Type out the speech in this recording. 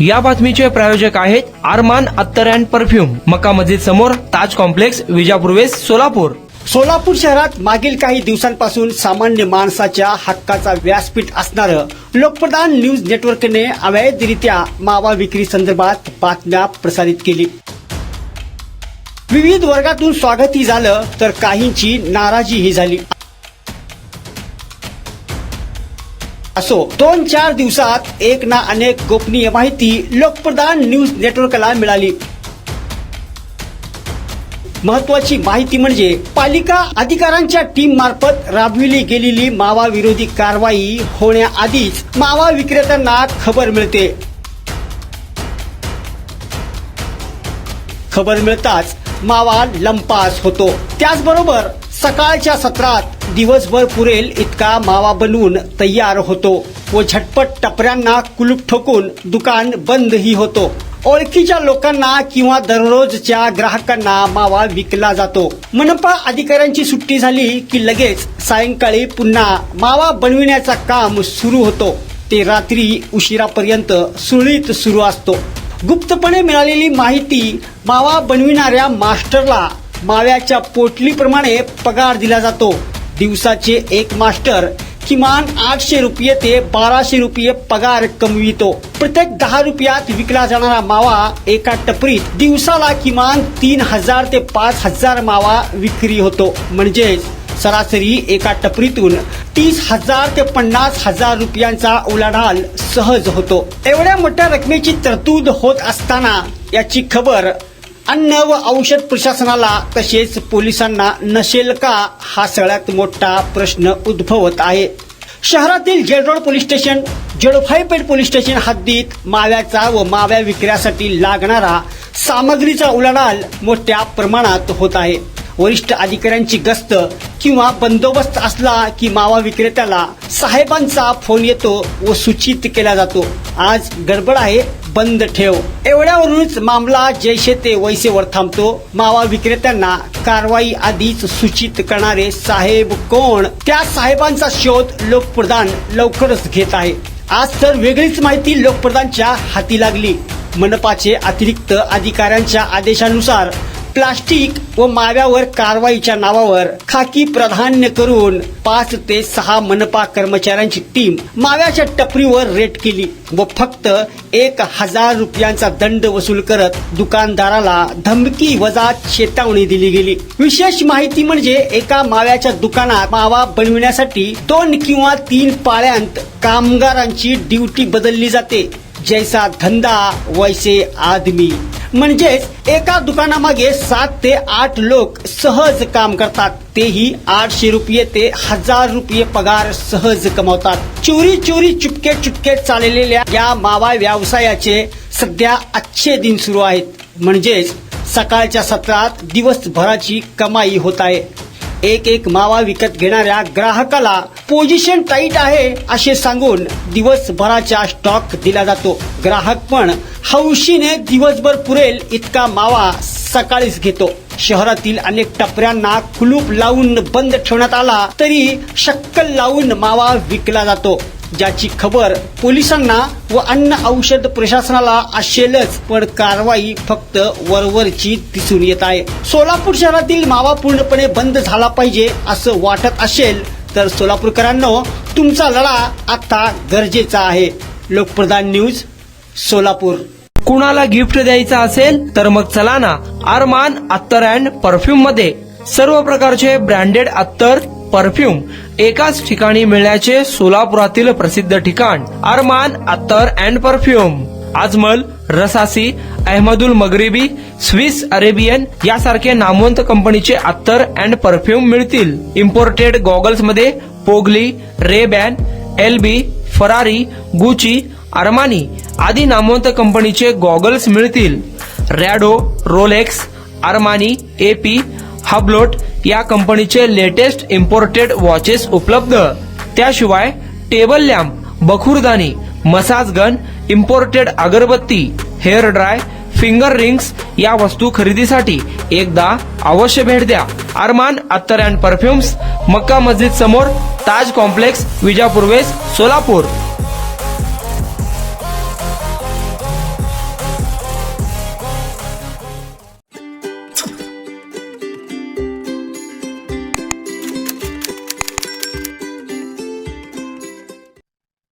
या बातमीचे प्रायोजक आहेत अरमान अत्तर अँड परफ्यूम, मक्का मस्जिद समोर, ताज कॉम्प्लेक्स, विजापूर वेस्ट, सोलापूर. सोलापूर शहरात मागील काही दिवसांपासून सामान्य माणसाच्या हक्काचा व्यासपीठ असणारं लोकप्रधान न्यूज नेटवर्कने अवैधरित्या मावा विक्री संदर्भात बातम्या प्रसारित केली. विविध वर्गातून स्वागतही झालं तर काहींची नाराजीही झाली. असो, 2-4 दिवसात एक ना अनेक गोपनीय माहिती लोकप्रधान न्यूज नेटवर्कला मिळाली. महत्वाची माहिती म्हणजे पालिका अधिकाऱ्यांच्या टीम मार्फत राबविली गेलेली मावा विरोधी कारवाई होण्याआधीच मावा विक्रेत्यांना खबर मिळते. खबर मिळताच मावा लंपास होतो. त्याचबरोबर सकाळच्या सत्रात दिवसभर पुरेल इतका मावा बनवून तयार होतो व झटपट टपऱ्यांना कुलूप ठोकून दुकान बंदही होतो. ओळखीच्या लोकांना किंवा दररोजच्या ग्राहकांना मावा विकला जातो. मनपा अधिकाऱ्यांची सुट्टी झाली की लगेच सायंकाळी पुन्हा मावा बनविण्याचा काम सुरू होतो. ते रात्री उशिरापर्यंत सुरळीत सुरू असतो. गुप्तपणे मिळालेली माहिती, मावा बनविणाऱ्या मास्टरला माव्याच्या पोटलीप्रमाणे पगार दिला जातो. दिवसाचे एक मास्टर किमान 800 रुपये ते 1200 रुपये पगार कमवितो. प्रत्येक 10 रुपयात विकला जाणारा मावा एका टपरीत दिवसाला किमान 3000 ते 5000 मावा विक्री होतो. म्हणजेच सरासरी एका टपरीतून 30,000 ते 50,000 रुपयांचा उलाढाल सहज होतो. एवढ्या मोठ्या रकमेची तरतूद होत असताना याची खबर अन्न व औषध प्रशासनाला तसेच पोलिसांना नसेल का, हा सगळ्यात मोठा प्रश्न उद्भवत आहे. शहरातील जेलरोड पोलीस स्टेशन, जळफाईपेठ पोलीस स्टेशन हद्दीत माव्याचा व माव्या विक्रीसाठी लागणारा सामग्रीचा उलाढाल मोठ्या प्रमाणात होत आहे. वरिष्ठ अधिकाऱ्यांची गस्त किंवा बंदोबस्त असला की मावा विक्रेत्याला साहेबांचा फोन येतो व सूचित केला जातो, आज गडबड आहे, बंद ठेव. एवढ्यावरूनच मामला जैसे ते वैसे वर थांबतो. मावा विक्रेत्यांना कारवाई आधीच सूचित करणारे साहेब कोण, त्या साहेबांचा शोध लोकप्रधान लवकरच घेत आहे. आज तर वेगळीच माहिती लोकप्रधानच्या हाती लागली. मनपाचे अतिरिक्त अधिकाऱ्यांच्या आदेशानुसार प्लास्टिक व माव्यावर कारवाईच्या नावावर खाकी प्राधान्य करून 5 ते 6 मनपा कर्मचाऱ्यांची टीम माव्याच्या टपरीवर रेड केली व फक्त 1000 रुपयांचा दंड वसूल करत दुकानदाराला धमकी वजा चेतावणी दिली गेली. विशेष माहिती म्हणजे एका माव्याच्या दुकानात मावा बनविण्यासाठी 2 किंवा 3 पाळ्यांत कामगारांची ड्युटी बदलली जाते. जैसा धंदा वैसे आदमी. म्हणजेच एका दुकानामागे 7 ते 8 लोक सहज काम करतात. तेही 800 रुपये ते 1000 रुपये पगार सहज कमावतात. चोरी चोरी चुपके चुपके चाललेल्या या मावा व्यवसायाचे सध्या अच्छे दिन सुरू आहेत. म्हणजेच सकाळच्या सत्रात दिवसभराची कमाई होत आहे. एक मावा विकत घेणाऱ्या ग्राहकाला पोझिशन टाईट आहे असे सांगून दिवसभराचा स्टॉक दिला जातो. ग्राहक पण हौशीने दिवसभर पुरेल इतका मावा सकाळीच घेतो. शहरातील अनेक टपऱ्यांना कुलूप लावून बंद ठेवण्यात आला तरी शक्कल लावून मावा विकला जातो. ज्याची खबर पोलिसांना व अन्न औषध प्रशासनाला असेलच, पण कारवाई फक्त वरवरची दिसून येत आहे. सोलापूर शहरातील मावा पूर्णपणे बंद झाला पाहिजे असं वाटत असेल तर सोलापूरकरांनो, तुमचा लढा आता गरजेचा आहे. लोकप्रधान न्यूज, सोलापूर. कुणाला गिफ्ट द्यायचं असेल तर मग चला ना अरमान अत्तर अँड परफ्यूम मध्ये. सर्व प्रकारचे ब्रँडेड अत्तर, परफ्यूम एकाच ठिकाणी मिळण्याचे सोलापुरातील प्रसिद्ध ठिकाण Arman Attar and perfume. Ajmal, Rasasi, Ahmed Al Maghribi, Swiss Arabian यासारखे नामवंत कंपनीचे अत्तर अँड परफ्यूम मिळतील. इम्पोर्टेड गॉगल्स मध्ये पोगली, Ray Ban, LB, Ferrari, Gucci, Armani आदी नामवंत कंपनीचे गॉगल्स मिळतील. Rado, Rolex, Armani, AP, Hublot या कंपनीचे लेटेस्ट इम्पोर्टेड वॉचेस उपलब्ध. त्याशिवाय टेबल लॅम्प, बखुरदानी, मसाज गन, इम्पोर्टेड अगरबत्ती, हेअर ड्राय, फिंगर रिंग्स या वस्तू खरेदीसाठी एकदा अवश्य भेट द्या. अरमान अत्तर अँड परफ्यूम्स, मक्का मस्जिद समोर, ताज कॉम्प्लेक्स, विजापूर वेस्ट, सोलापूर.